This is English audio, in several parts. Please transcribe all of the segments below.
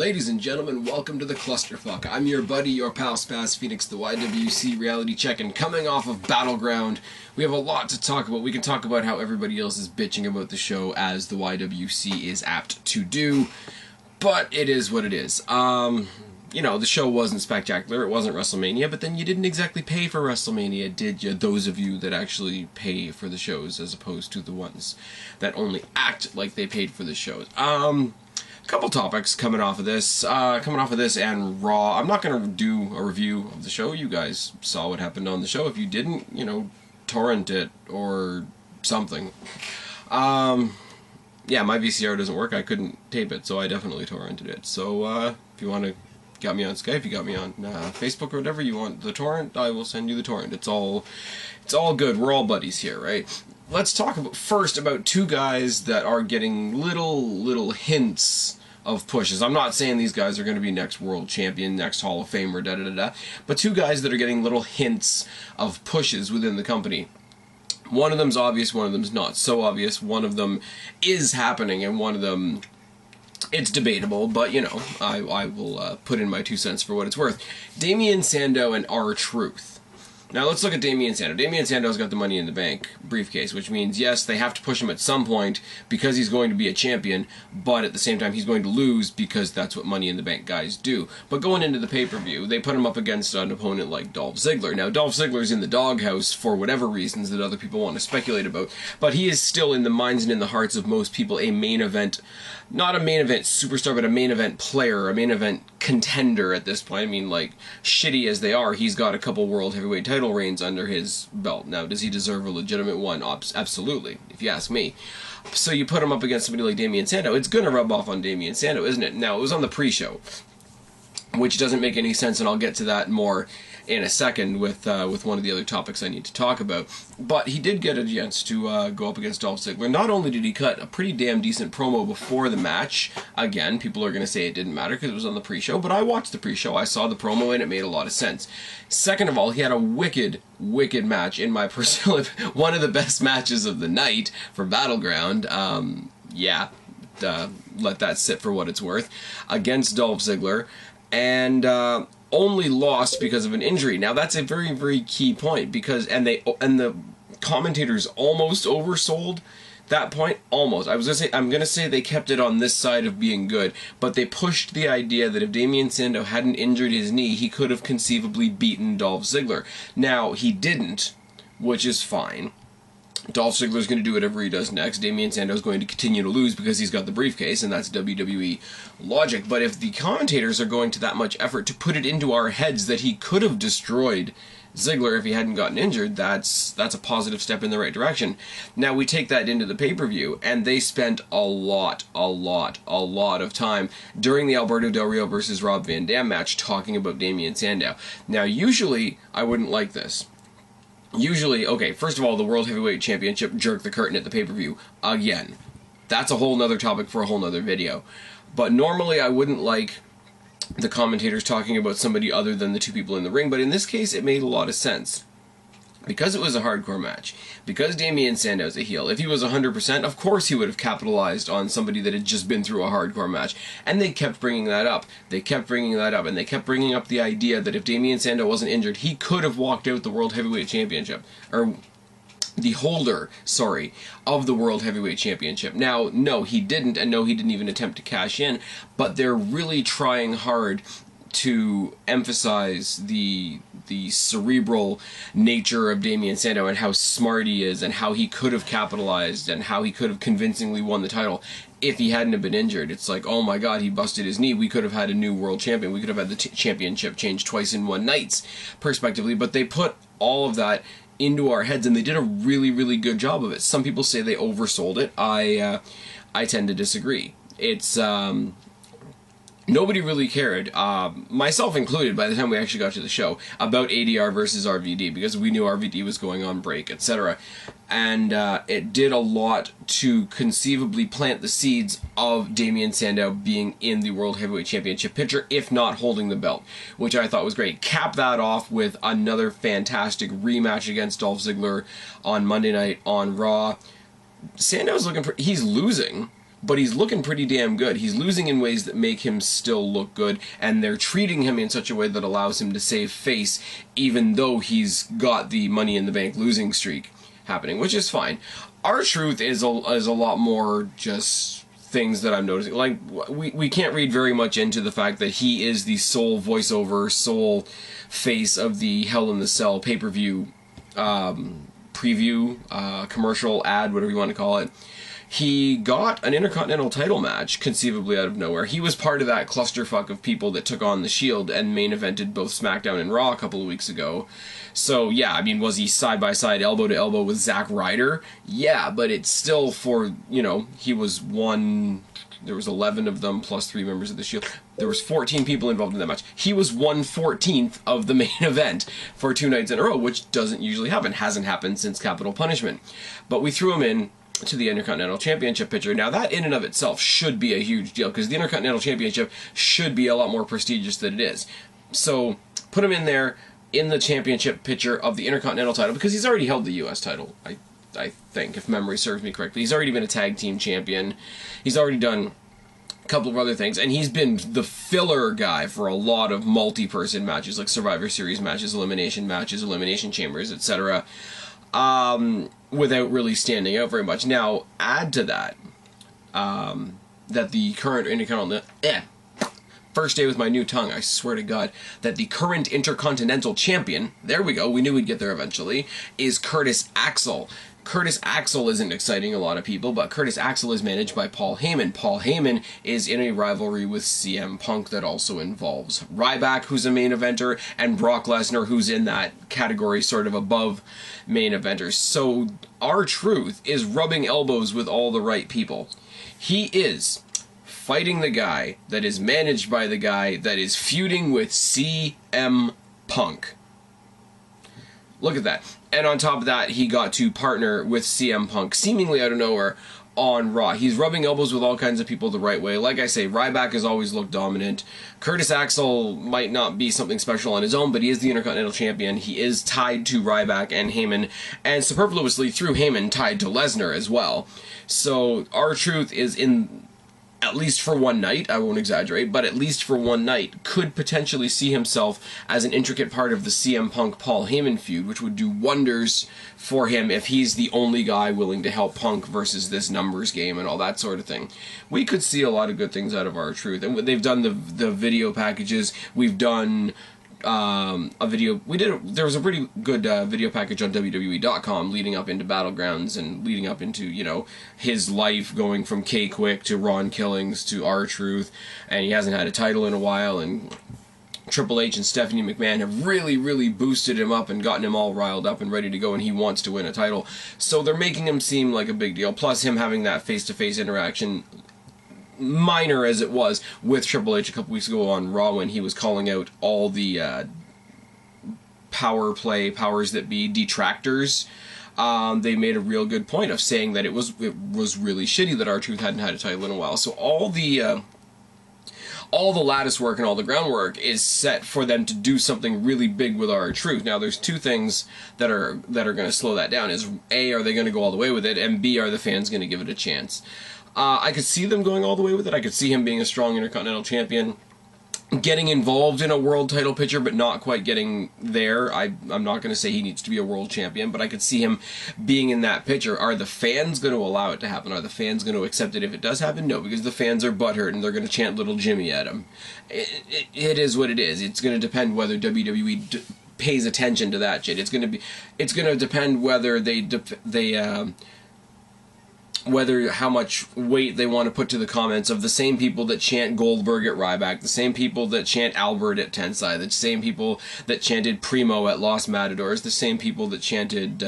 Ladies and gentlemen, welcome to the Clusterfuck. I'm your buddy, your pal SpazPhoenix, the YWC reality check, and coming off of Battleground, we have a lot to talk about. We can talk about how everybody else is bitching about the show, as the YWC is apt to do, but it is what it is. You know, the show wasn't spectacular, it wasn't WrestleMania, but then you didn't exactly pay for WrestleMania, did you? Those of you that actually pay for the shows, as opposed to the ones that only act like they paid for the shows. A couple topics coming off of this and Raw. I'm not going to do a review of the show. You guys saw what happened on the show. If you didn't, you know, torrent it or something. Yeah, my VCR doesn't work. I couldn't tape it, so I definitely torrented it. So, if you want to get me on Skype, you got me on Facebook or whatever, you want the torrent, I will send you the torrent. It's all good. We're all buddies here, right? Let's talk first about two guys that are getting little hints of pushes. I'm not saying these guys are going to be next world champion, next Hall of Famer, da-da-da-da, but two guys that are getting little hints of pushes within the company. One of them's obvious, one of them's not so obvious. One of them is happening, and one of them, it's debatable, but, you know, I will put in my 2 cents for what it's worth. Damien, Sandow, and R-Truth. Now let's look at Damien Sandow. Damien Sandow's got the Money in the Bank briefcase, which means, yes, they have to push him at some point because he's going to be a champion, but at the same time he's going to lose because that's what Money in the Bank guys do. But going into the pay-per-view, they put him up against an opponent like Dolph Ziggler. Now, Dolph Ziggler's in the doghouse for whatever reasons that other people want to speculate about, but he is still in the minds and in the hearts of most people a main event, not a main event superstar, but a main event player, a main event contender at this point. I mean, like, shitty as they are, he's got a couple World Heavyweight title reigns under his belt. Now, does he deserve a legitimate one? Absolutely, if you ask me. So you put him up against somebody like Damien Sandow, it's going to rub off on Damien Sandow, isn't it? Now, it was on the pre-show, which doesn't make any sense, and I'll get to that more in a second with one of the other topics I need to talk about. But he did get a chance to go up against Dolph Ziggler. Not only did he cut a pretty damn decent promo before the match, again, people are going to say it didn't matter because it was on the pre-show, but I watched the pre-show, I saw the promo, and it made a lot of sense. Second of all, he had a wicked match, in my personal one of the best matches of the night for Battleground. Yeah, let that sit for what it's worth, against Dolph Ziggler, and only lost because of an injury. Now that's a very key point, because and the commentators almost oversold that point. Almost. I'm gonna say they kept it on this side of being good, but they pushed the idea that if Damien Sandow hadn't injured his knee, he could have conceivably beaten Dolph Ziggler. Now he didn't, which is fine. Dolph Ziggler's going to do whatever he does next. Damien Sandow's going to continue to lose because he's got the briefcase, and that's WWE logic. But if the commentators are going to that much effort to put it into our heads that he could have destroyed Ziggler if he hadn't gotten injured, that's a positive step in the right direction. Now we take that into the pay-per-view, and they spent a lot of time during the Alberto Del Rio versus Rob Van Dam match talking about Damien Sandow. Now usually I wouldn't like this. Usually, okay, first of all, the World Heavyweight Championship jerked the curtain at the pay-per-view again. That's a whole nother topic for a whole nother video. But normally I wouldn't like the commentators talking about somebody other than the two people in the ring, but in this case it made a lot of sense. Because it was a hardcore match, because Damien Sandow's a heel, if he was 100%, of course he would have capitalized on somebody that had just been through a hardcore match. And they kept bringing that up. They kept bringing that up, and they kept bringing up the idea that if Damien Sandow wasn't injured, he could have walked out the World Heavyweight Championship. Or the holder, sorry, of the World Heavyweight Championship. Now, no, he didn't, and no, he didn't even attempt to cash in, but they're really trying hard to emphasize the cerebral nature of Damien Sandow and how smart he is and how he could have capitalized and how he could have convincingly won the title if he hadn't have been injured. It's like, oh my god, he busted his knee, we could have had a new world champion, we could have had the championship changed twice in one night, perspectively, but they put all of that into our heads, and they did a really good job of it. Some people say they oversold it. I tend to disagree. It's nobody really cared, myself included, by the time we actually got to the show, about ADR versus RVD, because we knew RVD was going on break, etc. And it did a lot to conceivably plant the seeds of Damien Sandow being in the World Heavyweight Championship picture, if not holding the belt, which I thought was great. Cap that off with another fantastic rematch against Dolph Ziggler on Monday night on Raw. Sandow's he's losing, but he's looking pretty damn good. He's losing in ways that make him still look good, and they're treating him in such a way that allows him to save face, even though he's got the Money in the Bank losing streak happening, which is fine. R-Truth is a lot more just things that I'm noticing. Like, we can't read very much into the fact that he is the sole voiceover, sole face of the Hell in the Cell pay-per-view preview, commercial, ad, whatever you want to call it. He got an Intercontinental title match, conceivably out of nowhere. He was part of that clusterfuck of people that took on the Shield and main evented both SmackDown and Raw a couple of weeks ago. So, yeah, I mean, was he side-by-side, elbow-to-elbow with Zack Ryder? Yeah, but it's still for, you know, he was one... There was 11 of them, plus 3 members of the Shield. There was 14 people involved in that match. He was 1/14th of the main event for 2 nights in a row, which doesn't usually happen. Hasn't happened since Capital Punishment. But we threw him in to the Intercontinental Championship picture. Now, that in and of itself should be a huge deal, because the Intercontinental Championship should be a lot more prestigious than it is. So, put him in there, in the championship picture of the Intercontinental title, because he's already held the U.S. title, I think, if memory serves me correctly. He's already been a tag team champion. He's already done a couple of other things, and he's been the filler guy for a lot of multi-person matches, like Survivor Series matches, Elimination Chambers, etc., without really standing out very much. Now, add to that, that the current Intercontinental... First day with my new tongue, I swear to God, that the current Intercontinental Champion, there we go, we knew we'd get there eventually, is Curtis Axel. Curtis Axel isn't exciting a lot of people, but Curtis Axel is managed by Paul Heyman. Paul Heyman is in a rivalry with CM Punk that also involves Ryback, who's a main eventer, and Brock Lesnar, who's in that category sort of above main eventers. So R-Truth is rubbing elbows with all the right people. He is fighting the guy that is managed by the guy that is feuding with CM Punk. Look at that. And on top of that, he got to partner with CM Punk, seemingly out of nowhere, on Raw. He's rubbing elbows with all kinds of people the right way. Like I say, Ryback has always looked dominant. Curtis Axel might not be something special on his own, but he is the Intercontinental Champion. He is tied to Ryback and Heyman, and superfluously through Heyman tied to Lesnar as well. So R-Truth is in... at least for one night, I won't exaggerate, but at least for one night, could potentially see himself as an intricate part of the CM Punk-Paul Heyman feud, which would do wonders for him if he's the only guy willing to help Punk versus this numbers game and all that sort of thing. We could see a lot of good things out of R-Truth, and they've done the video packages. We've done a video. There was a pretty good video package on WWE.com leading up into Battlegrounds and leading up into, you know, his life going from K-Quick to Ron Killings to R-Truth, and he hasn't had a title in a while, and Triple H and Stephanie McMahon have really, really boosted him up and gotten him all riled up and ready to go, and he wants to win a title. So they're making him seem like a big deal, plus him having that face-to-face interaction, minor as it was, with Triple H a couple weeks ago on Raw when he was calling out all the powers that be detractors. They made a real good point of saying that it was really shitty that R-Truth hadn't had a title in a while. So all the lattice work and all the groundwork is set for them to do something really big with R-Truth. Now, there's two things that are going to slow that down. Is A, are they going to go all the way with it, and B, are the fans going to give it a chance? I could see them going all the way with it. I could see him being a strong Intercontinental Champion, getting involved in a world title picture, but not quite getting there. I'm not going to say he needs to be a world champion, but I could see him being in that picture. Are the fans going to allow it to happen? Are the fans going to accept it if it does happen? No, because the fans are butthurt and they're going to chant Little Jimmy at him. It is what it is. It's going to depend whether WWE pays attention to that shit. It's going to depend whether whether how much weight they want to put to the comments of the same people that chant Goldberg at Ryback, the same people that chant Albert at Tensai, the same people that chanted Primo at Los Matadors, the same people that chanted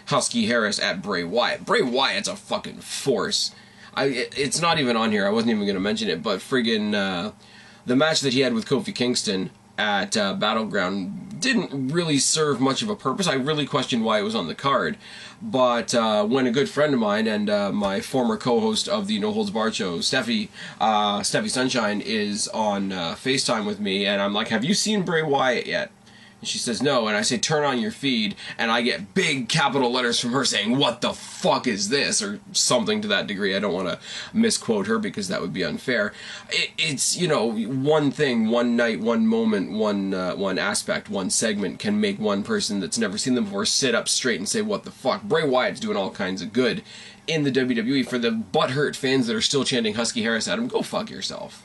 Husky Harris at Bray Wyatt. Bray Wyatt's a fucking force. It's not even on here, I wasn't even going to mention it, but friggin' the match that he had with Kofi Kingston at Battleground didn't really serve much of a purpose. I really questioned why it was on the card. But when a good friend of mine and my former co-host of the No Holds Barred show, Steffi Sunshine, is on FaceTime with me, and I'm like, have you seen Bray Wyatt yet? And she says, no, and I say, turn on your feed, and I get big capital letters from her saying, what the fuck is this? Or something to that degree. I don't want to misquote her because that would be unfair. It's, you know, one thing, one night, one moment, one aspect, one segment can make one person that's never seen them before sit up straight and say, what the fuck? Bray Wyatt's doing all kinds of good in the WWE. For the butthurt fans that are still chanting Husky Harris at him, go fuck yourself.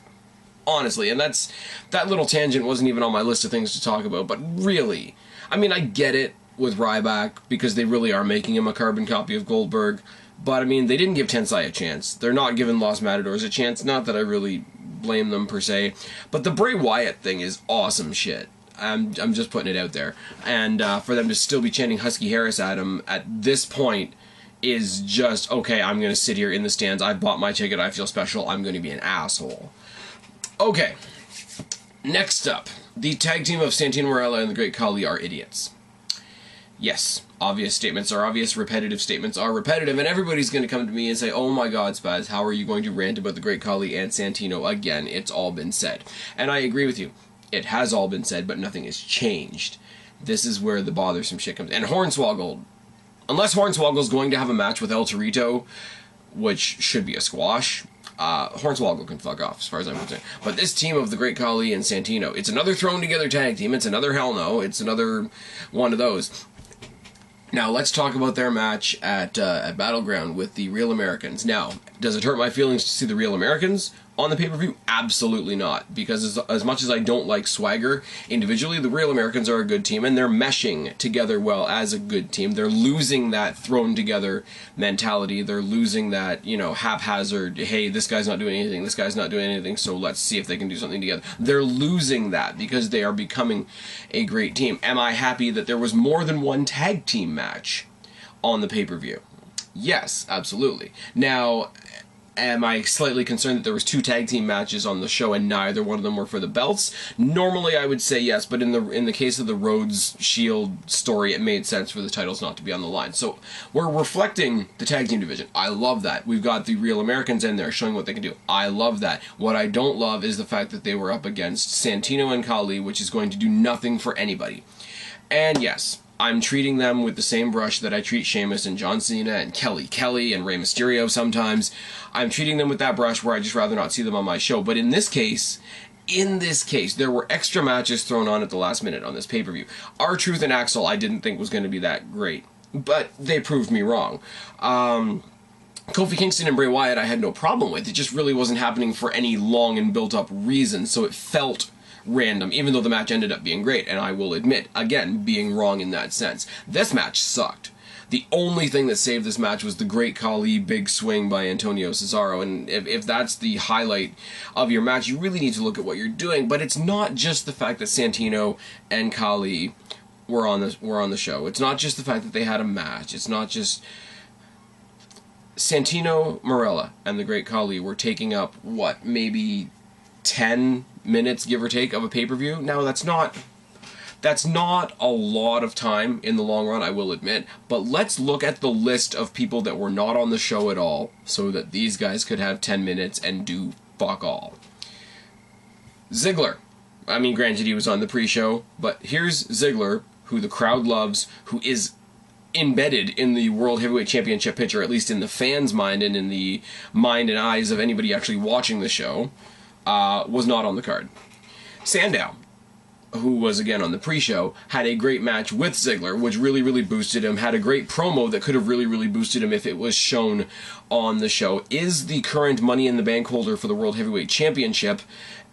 Honestly, and that little tangent wasn't even on my list of things to talk about, but really, I mean, I get it with Ryback, because they really are making him a carbon copy of Goldberg, but I mean, they didn't give Tensai a chance. They're not giving Los Matadors a chance, not that I really blame them per se, but the Bray Wyatt thing is awesome shit. I'm just putting it out there, and for them to still be chanting Husky Harris at him at this point is just, okay, I'm going to sit here in the stands, I bought my ticket, I feel special, I'm going to be an asshole. Okay, next up, the tag team of Santino Marella and the Great Khali are idiots. Yes, obvious statements are obvious, repetitive statements are repetitive, and everybody's going to come to me and say, oh my god, Spaz, how are you going to rant about the Great Khali and Santino again? It's all been said. And I agree with you. It has all been said, but nothing has changed. This is where the bothersome shit comes. And Hornswoggle, unless Hornswoggle's going to have a match with El Torito, which should be a squash, Hornswoggle can fuck off, as far as I'm concerned. But this team of the Great Khali and Santino, it's another thrown together tag team, it's another Hell No, it's another one of those. Now, let's talk about their match at Battleground with the Real Americans. Now, does it hurt my feelings to see the Real Americans on the pay-per-view? Absolutely not. Because as much as I don't like Swagger individually, the Real Americans are a good team, and they're meshing together well as a good team. They're losing that thrown-together mentality. They're losing that, you know, haphazard, hey, this guy's not doing anything, this guy's not doing anything, so let's see if they can do something together. They're losing that because they are becoming a great team. Am I happy that there was more than one tag team match on the pay-per-view? Yes, absolutely. Now, am I slightly concerned that there was 2 tag team matches on the show and neither one of them were for the belts? Normally I would say yes, but in the case of the Rhodes Shield story, it made sense for the titles not to be on the line. So we're reflecting the tag team division. I love that. We've got the Real Americans in there showing what they can do. I love that. What I don't love is the fact that they were up against Santino and Khali, which is going to do nothing for anybody. And yes, I'm treating them with the same brush that I treat Sheamus and John Cena and Kelly and Rey Mysterio sometimes. I'm treating them with that brush where I just rather not see them on my show. But in this case, there were extra matches thrown on at the last minute on this pay-per-view. R-Truth and Axel I didn't think was going to be that great, but they proved me wrong. Kofi Kingston and Bray Wyatt I had no problem with. It just really wasn't happening for any long and built-up reason, so it felt random, even though the match ended up being great, and I will admit, again, being wrong in that sense. This match sucked. The only thing that saved this match was the Great Khali big swing by Antonio Cesaro, and if that's the highlight of your match, you really need to look at what you're doing. But it's not just the fact that Santino and Khali were on the show. It's not just the fact that they had a match. It's not just Santino, Marella, and the Great Khali were taking up, what, maybe 10 minutes, give or take, of a pay-per-view. Now, that's not a lot of time in the long run, I will admit, but let's look at the list of people that were not on the show at all, so that these guys could have 10 minutes and do fuck all. Ziggler. I mean, granted, he was on the pre-show, but here's Ziggler, who the crowd loves, who is embedded in the World Heavyweight Championship picture, at least in the fans' mind and in the mind and eyes of anybody actually watching the show, was not on the card. Sandow, who was again on the pre-show, had a great match with Ziggler, which really, really boosted him, had a great promo that could have really, really boosted him if it was shown on the show, is the current Money in the Bank holder for the World Heavyweight Championship,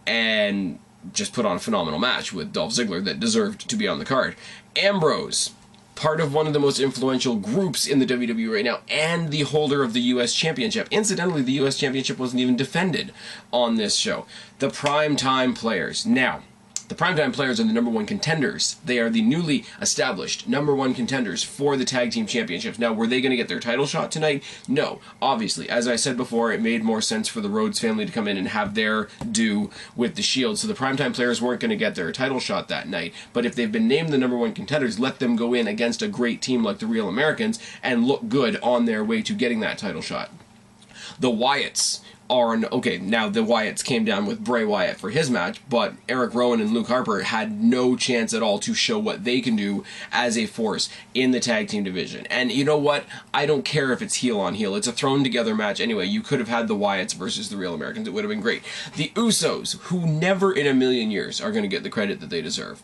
and just put on a phenomenal match with Dolph Ziggler that deserved to be on the card. Ambrose, part of one of the most influential groups in the WWE right now, and the holder of the U.S. Championship. Incidentally, the U.S. Championship wasn't even defended on this show. The Primetime Players. Now, the Primetime Players are the #1 contenders. They are the newly established #1 contenders for the Tag Team Championships. Now, were they going to get their title shot tonight? No. Obviously, as I said before, it made more sense for the Rhodes family to come in and have their due with the Shield, so the Primetime Players weren't going to get their title shot that night. But if they've been named the #1 contenders, let them go in against a great team like the Real Americans and look good on their way to getting that title shot. The Wyatts okay, now the Wyatts came down with Bray Wyatt for his match, but Eric Rowan and Luke Harper had no chance at all to show what they can do as a force in the tag team division. And you know what? I don't care if it's heel on heel. It's a thrown together match anyway. You could have had the Wyatts versus the Real Americans. It would have been great. The Usos, who never in a million years are going to get the credit that they deserve.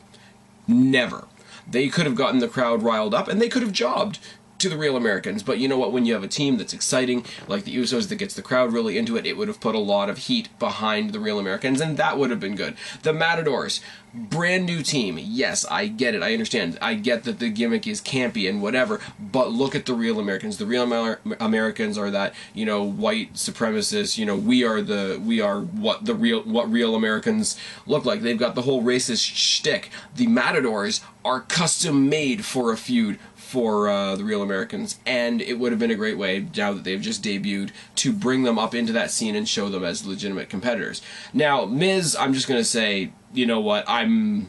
Never. They could have gotten the crowd riled up, and they could have jobbed to the Real Americans, but you know what, when you have a team that's exciting, like the Usos, that gets the crowd really into it, it would have put a lot of heat behind the Real Americans, and that would have been good. The Matadors, brand new team, yes, I get it, I understand, I get that the gimmick is campy and whatever, but look at the Real Americans. The Real Americans are that, you know, white supremacists, you know, we are what real Americans look like. They've got the whole racist shtick. The Matadors are custom made for a feud for the Real Americans, and it would have been a great way, now that they've just debuted, to bring them up into that scene and show them as legitimate competitors. Now, Miz, I'm just going to say, you know what, I'm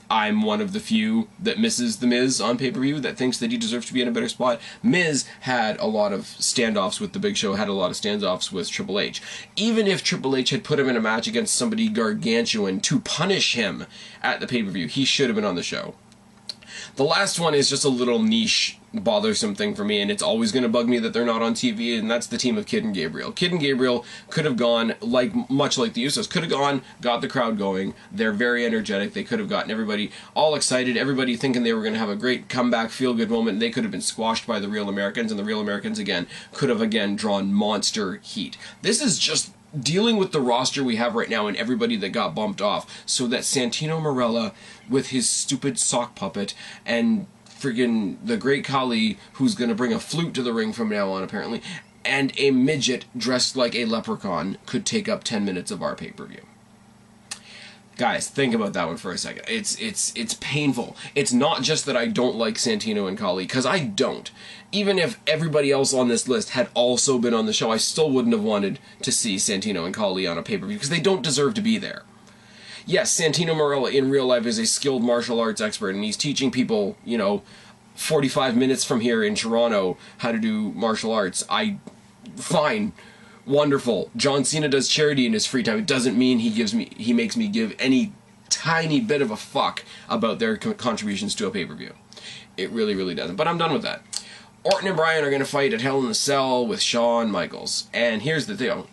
one of the few that misses the Miz on pay-per-view, that thinks that he deserves to be in a better spot. Miz had a lot of standoffs with the Big Show, had a lot of standoffs with Triple H. Even if Triple H had put him in a match against somebody gargantuan to punish him at the pay-per-view, he should have been on the show. The last one is just a little niche, bothersome thing for me, and it's always going to bug me that they're not on TV, and that's the team of Kid and Gabriel. Kid and Gabriel could have gone, much like the Usos, could have gone, got the crowd going. They're very energetic. They could have gotten everybody all excited, everybody thinking they were going to have a great comeback, feel-good moment, and they could have been squashed by the Real Americans, and the Real Americans, again, could have, again, drawn monster heat. This is just dealing with the roster we have right now and everybody that got bumped off, so that Santino Marella, with his stupid sock puppet, and friggin' the great Khali, who's going to bring a flute to the ring from now on, apparently, and a midget dressed like a leprechaun could take up 10 minutes of our pay-per-view. Guys, think about that one for a second. It's painful. It's not just that I don't like Santino and Khali, because I don't. Even if everybody else on this list had also been on the show, I still wouldn't have wanted to see Santino and Khali on a pay-per-view, because they don't deserve to be there. Yes, Santino Marella in real life is a skilled martial arts expert, and he's teaching people, you know, 45 minutes from here in Toronto how to do martial arts. Fine. Wonderful. John Cena does charity in his free time. It doesn't mean he makes me give any tiny bit of a fuck about their contributions to a pay-per-view. It really, really doesn't. But I'm done with that. Orton and Bryan are going to fight at Hell in a Cell with Shawn Michaels. And here's the deal.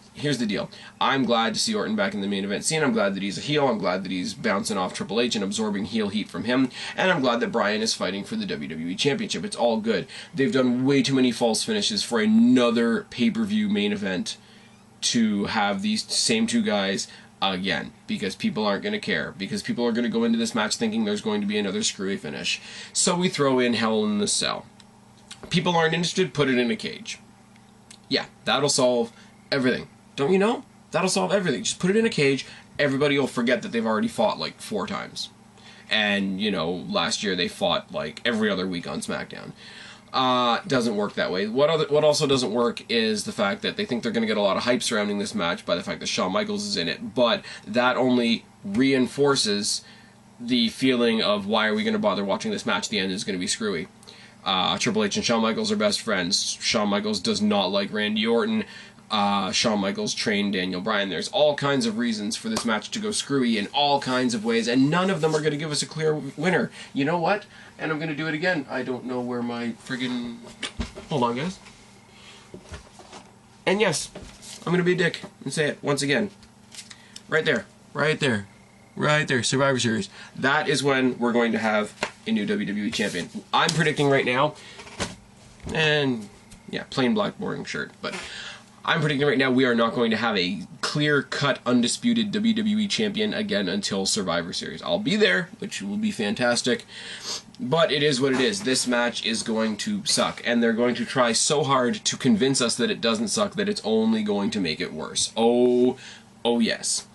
I'm glad to see Orton back in the main event scene. I'm glad that he's a heel. I'm glad that he's bouncing off Triple H and absorbing heel heat from him. And I'm glad that Bryan is fighting for the WWE Championship. It's all good. They've done way too many false finishes for another pay-per-view main event to have these same two guys again, because people aren't going to care, because people are going to go into this match thinking there's going to be another screwy finish. So we throw in Hell in the Cell. People aren't interested, put it in a cage. Yeah, that'll solve everything. Don't you know? That'll solve everything. Just put it in a cage, everybody will forget that they've already fought like 4 times. And, you know, last year they fought like every other week on SmackDown. Doesn't work that way. What also doesn't work is the fact that they think they're going to get a lot of hype surrounding this match by the fact that Shawn Michaels is in it, but that only reinforces the feeling of, why are we going to bother watching this match? The end is going to be screwy. Triple H and Shawn Michaels are best friends. Shawn Michaels does not like Randy Orton. Shawn Michaels trained Daniel Bryan. There's all kinds of reasons for this match to go screwy in all kinds of ways, and none of them are going to give us a clear winner. You know what? And I'm going to do it again. I don't know where my friggin... Hold on, guys. And yes, I'm going to be a dick and say it once again. Right there. Right there. Right there. Survivor Series. That is when we're going to have a new WWE champion. I'm predicting right now, and yeah, plain black boring shirt, but I'm predicting right now we are not going to have a clear-cut, undisputed WWE champion again until Survivor Series. I'll be there, which will be fantastic, but it is what it is. This match is going to suck, and they're going to try so hard to convince us that it doesn't suck that it's only going to make it worse. Oh yes.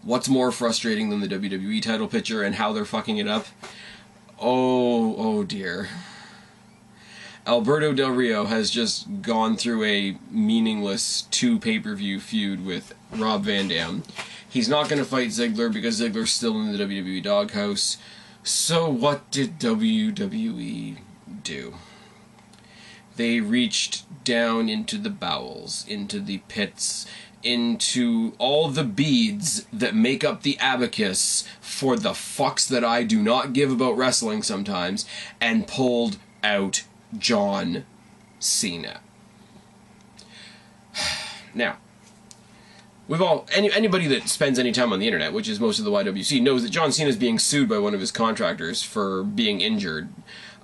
What's more frustrating than the WWE title picture and how they're fucking it up? Oh dear. Alberto Del Rio has just gone through a meaningless 2 pay-per-view feud with Rob Van Dam. He's not going to fight Ziggler because Ziggler's still in the WWE doghouse. So what did WWE do? They reached down into the bowels, into the pits, into all the beads that make up the abacus for the fucks that I do not give about wrestling sometimes, and pulled out John Cena. Now, anybody that spends any time on the internet, which is most of the YWC, knows that John Cena is being sued by one of his contractors for being injured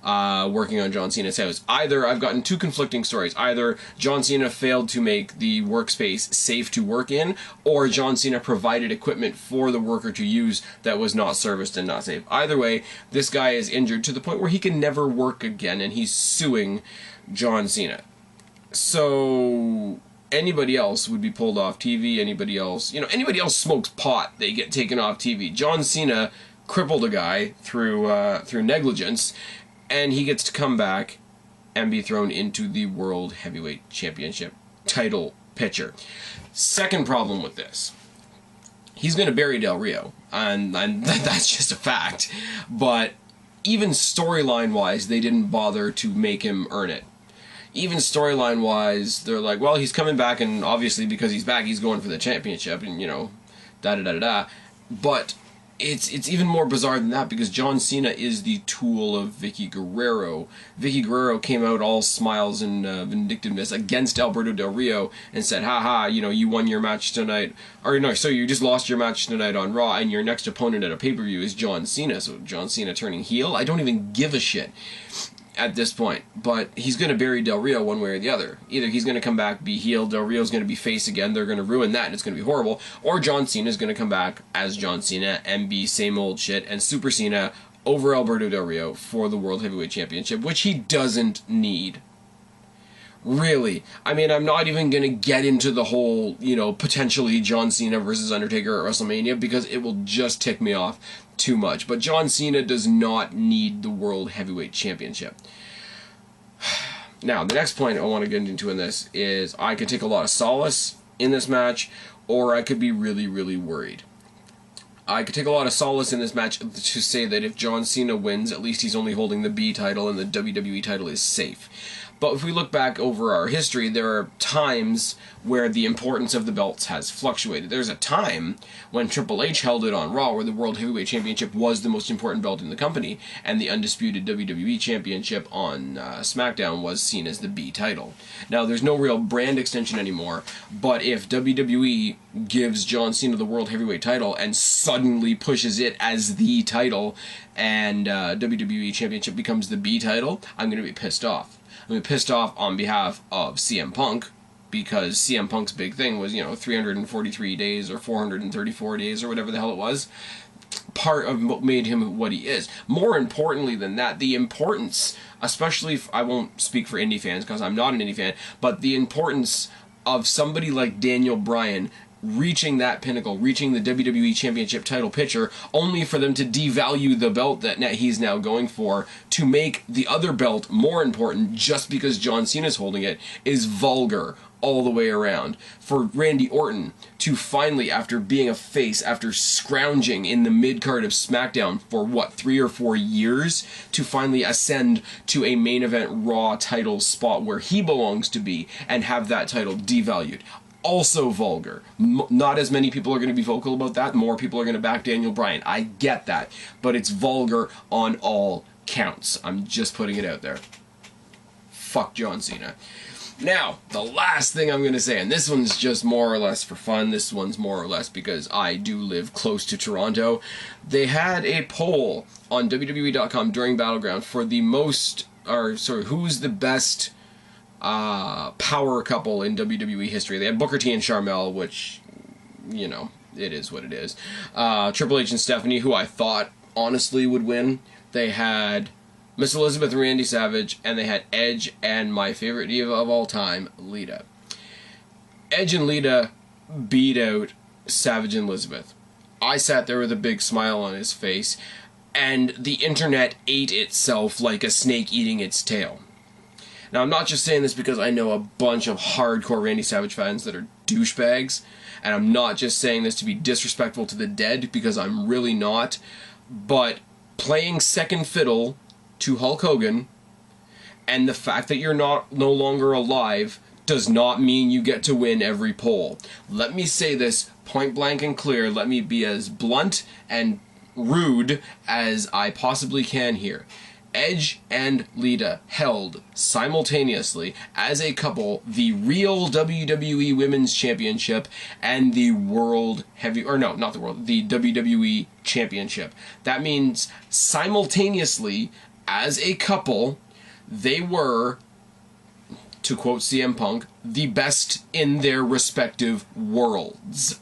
working on John Cena's house. Either, I've gotten two conflicting stories. Either John Cena failed to make the workspace safe to work in, or John Cena provided equipment for the worker to use that was not serviced and not safe. Either way, this guy is injured to the point where he can never work again, and he's suing John Cena. So anybody else would be pulled off TV. Anybody else smokes pot, they get taken off TV. John Cena crippled a guy through negligence, and he gets to come back and be thrown into the World Heavyweight Championship title picture. Second problem with this, he's going to bury Del Rio, and that's just a fact. But even storyline-wise, they didn't bother to make him earn it. Even storyline-wise, they're like, well, he's coming back, and obviously because he's back, he's going for the championship, and, da-da-da-da-da. But it's even more bizarre than that, because John Cena is the tool of Vicky Guerrero. Vicky Guerrero came out all smiles and vindictiveness against Alberto Del Rio and said, haha, you won your match tonight, or no, so you just lost your match tonight on Raw, and your next opponent at a pay-per-view is John Cena. So John Cena turning heel? I don't even give a shit at this point, but he's going to bury Del Rio one way or the other. Either he's going to come back, be heel, Del Rio's going to be face again, they're going to ruin that and it's going to be horrible, or John Cena's going to come back as John Cena and be same old shit and Super Cena over Alberto Del Rio for the World Heavyweight Championship, which he doesn't need. Really. I mean, I'm not even going to get into the whole, potentially John Cena versus Undertaker at WrestleMania, because it will just tick me off too much. But John Cena does not need the World Heavyweight Championship. Now, the next point I want to get into in this is I could take a lot of solace in this match, or I could be really, really worried. I could take a lot of solace in this match to say that if John Cena wins, at least he's only holding the B title and the WWE title is safe. But if we look back over our history, there are times where the importance of the belts has fluctuated. There's a time when Triple H held it on Raw, where the World Heavyweight Championship was the most important belt in the company, and the undisputed WWE Championship on SmackDown was seen as the B title. Now, there's no real brand extension anymore, but if WWE gives John Cena the World Heavyweight title and suddenly pushes it as the title, and WWE Championship becomes the B title, I'm going to be pissed off. I'm pissed off on behalf of CM Punk, because CM Punk's big thing was, 343 days or 434 days or whatever the hell it was. Part of what made him what he is. More importantly than that, the importance, especially, I won't speak for indie fans because I'm not an indie fan, but the importance of somebody like Daniel Bryan reaching that pinnacle, reaching the WWE Championship title picture, only for them to devalue the belt that he's now going for to make the other belt more important just because John Cena's holding it, is vulgar all the way around. For Randy Orton to finally, after being a face, after scrounging in the mid-card of SmackDown for, 3 or 4 years, to finally ascend to a main event Raw title spot where he belongs to be and have that title devalued. Also vulgar. Not as many people are going to be vocal about that. More people are going to back Daniel Bryan. I get that. But it's vulgar on all counts. I'm just putting it out there. Fuck John Cena. Now, the last thing I'm going to say, and this one's just more or less for fun. This one's more or less because I do live close to Toronto. They had a poll on WWE.com during Battleground for the who's the best power couple in WWE history. They had Booker T and Sharmell, which, it is what it is. Triple H and Stephanie, who I thought honestly would win. They had Miss Elizabeth and Randy Savage, and they had Edge and my favorite diva of all time, Lita. Edge and Lita beat out Savage and Elizabeth. I sat there with a big smile on his face, and the internet ate itself like a snake eating its tail. Now, I'm not just saying this because I know a bunch of hardcore Randy Savage fans that are douchebags, and I'm not just saying this to be disrespectful to the dead, because I'm really not, but playing second fiddle to Hulk Hogan And the fact that you're no longer alive does not mean you get to win every poll. Let me say this point blank and clear. Let me be as blunt and rude as I possibly can here. Edge and Lita held simultaneously as a couple the real WWE Women's Championship and the World Heavy, or no, not the World, the WWE Championship. That means simultaneously as a couple, they were, to quote CM Punk, the best in their respective worlds.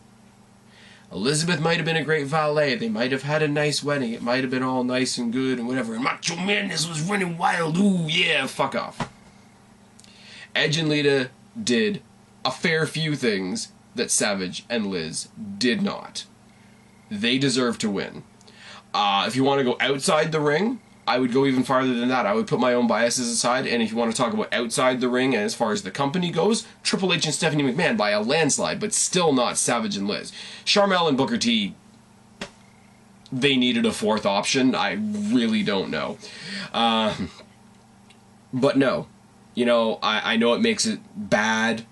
Elizabeth might have been a great valet. They might have had a nice wedding. It might have been all nice and good and whatever. And Macho Madness was running wild. Ooh, yeah, fuck off. Edge and Lita did a fair few things that Savage and Liz did not. They deserve to win. If you want to go outside the ring, I would go even farther than that. I would put my own biases aside, and if you want to talk about outside the ring and as far as the company goes, Triple H and Stephanie McMahon by a landslide, but still not Savage and Liz. Sharmell and Booker T, they needed a fourth option. I really don't know. But no. You know, I know it makes it bad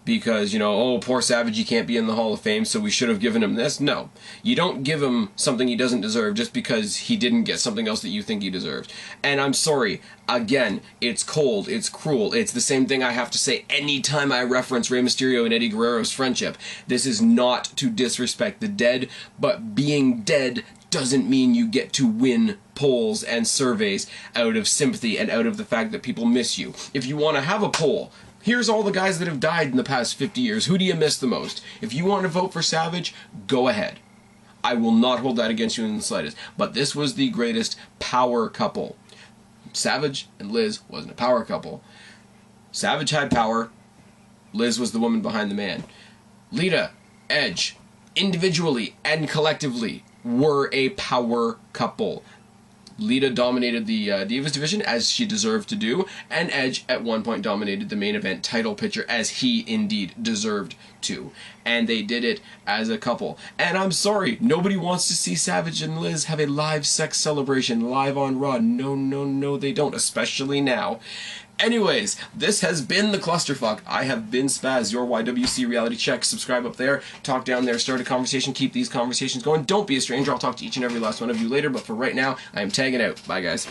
because, you know, oh, poor Savage, he can't be in the Hall of Fame, so we should have given him this. No. You don't give him something he doesn't deserve just because he didn't get something else that you think he deserved. And I'm sorry, again, it's cold, it's cruel, it's the same thing I have to say anytime I reference Rey Mysterio and Eddie Guerrero's friendship. This is not to disrespect the dead, but being dead doesn't mean you get to win polls and surveys out of sympathy and out of the fact that people miss you. If you want to have a poll, here's all the guys that have died in the past 50 years. Who do you miss the most? If you want to vote for Savage, go ahead. I will not hold that against you in the slightest. But this was the greatest power couple. Savage and Liz wasn't a power couple. Savage had power. Liz was the woman behind the man. Lita, Edge, individually and collectively, were a power couple. Lita dominated the Divas division, as she deserved to do, and Edge at one point dominated the main event title picture, as he indeed deserved to. And they did it as a couple. And I'm sorry, nobody wants to see Savage and Liz have a live sex celebration live on Raw. No, no, no, they don't, especially now. Anyways, this has been the Clusterfuck. I have been Spaz, your YWC reality check. Subscribe up there, talk down there, start a conversation, keep these conversations going. Don't be a stranger. I'll talk to each and every last one of you later, but for right now, I am tagging out. Bye, guys.